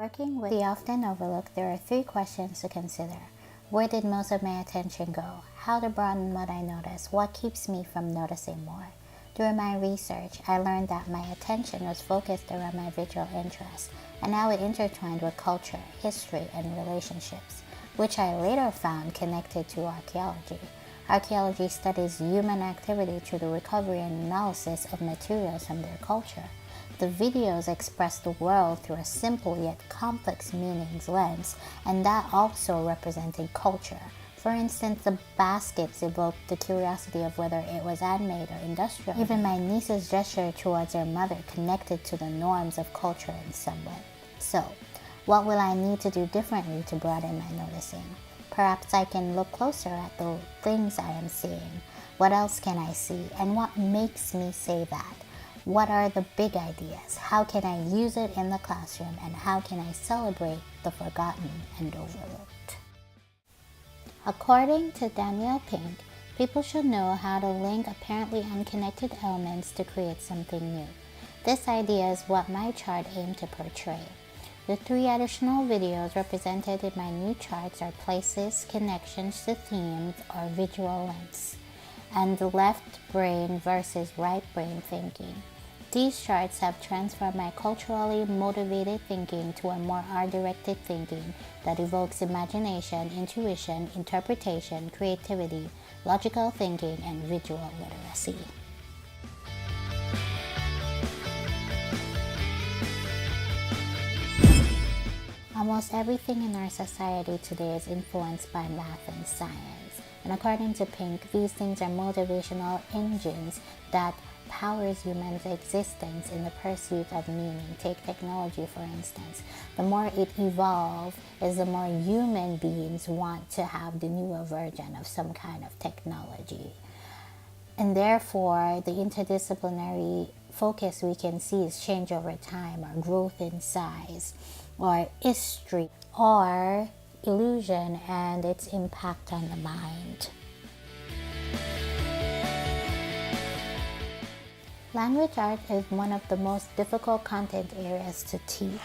Working with the often overlooked, there are three questions to consider. Where did most of my attention go? How to broaden what I notice? What keeps me from noticing more? During my research, I learned that my attention was focused around my visual interests and how it intertwined with culture, history, and relationships, which I later found connected to archaeology. Archaeology studies human activity through the recovery and analysis of materials from their culture. The videos express the world through a simple yet complex meanings lens, and that also represented culture. For instance, the baskets evoked the curiosity of whether it was handmade or industrial. Even my niece's gesture towards her mother connected to the norms of culture in some way. So, what will I need to do differently to broaden my noticing? Perhaps I can look closer at the things I am seeing. What else can I see? And what makes me say that? What are the big ideas? How can I use it in the classroom? And how can I celebrate the forgotten and overlooked? According to Danielle Pink, people should know how to link apparently unconnected elements to create something new. This idea is what my chart aimed to portray. The three additional videos represented in my new charts are places, connections to themes, or visual links, and the left brain versus right brain thinking. These charts have transformed my culturally motivated thinking to a more art-directed thinking that evokes imagination, intuition, interpretation, creativity, logical thinking, and visual literacy. Almost everything in our society today is influenced by math and science. And according to Pink, these things are motivational engines that powers humans' existence in the pursuit of meaning. Take technology, for instance. The more it evolves, is the more human beings want to have the newer version of some kind of technology. And therefore, the interdisciplinary focus we can see is change over time, or growth in size, or history, or illusion and its impact on the mind. Language art is one of the most difficult content areas to teach.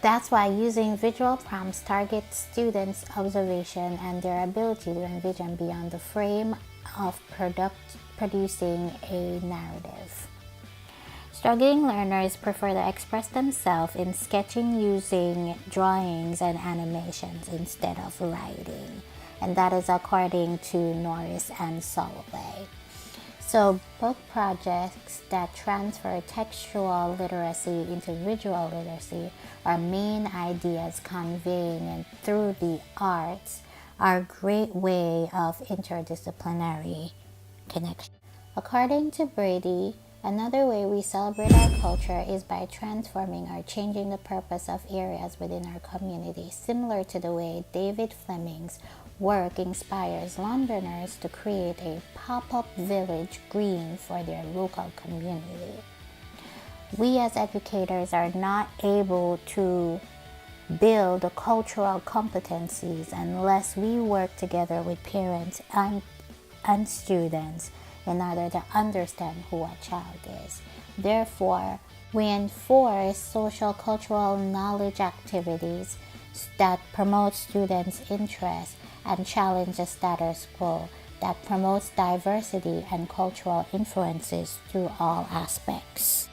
That's why using visual prompts targets students' observation and their ability to envision beyond the frame of producing a narrative. Struggling learners prefer to express themselves in sketching using drawings and animations instead of writing, and that is according to Norris and Soloway. So book projects that transfer textual literacy into visual literacy are main ideas conveying and through the arts are a great way of interdisciplinary connection. According to Brady, another way we celebrate our culture is by transforming or changing the purpose of areas within our community, similar to the way David Fleming's work inspires Londoners to create a pop-up village green for their local community. We as educators are not able to build the cultural competencies unless we work together with parents and students in order to understand who a child is. Therefore, we enforce social cultural knowledge activities that promote students' interest and challenge the status quo, that promotes diversity and cultural influences through all aspects.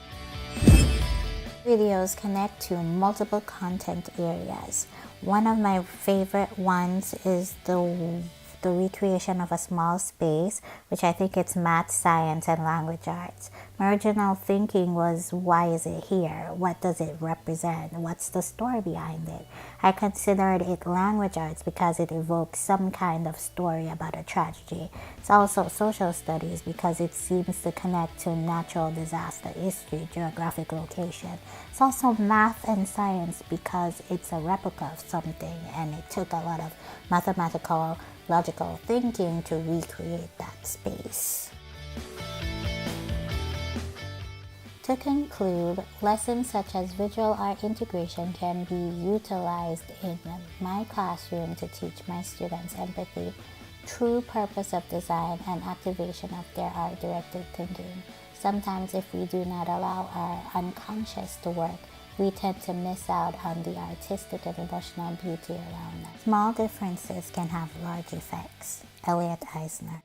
Videos connect to multiple content areas. One of my favorite ones is the recreation of a small space, which I think it's math, science, and language arts. My original thinking was, why is it here? What does it represent? What's the story behind it? I considered it language arts because it evokes some kind of story about a tragedy. It's also social studies because it seems to connect to natural disaster history, geographic location. It's also math and science because it's a replica of something and it took a lot of mathematical logical thinking to recreate that space. To conclude, lessons such as visual art integration can be utilized in my classroom to teach my students empathy, true purpose of design, and activation of their art-directed thinking. Sometimes if we do not allow our unconscious to work, we tend to miss out on the artistic and emotional beauty around us. Small differences can have large effects. Elliot Eisner.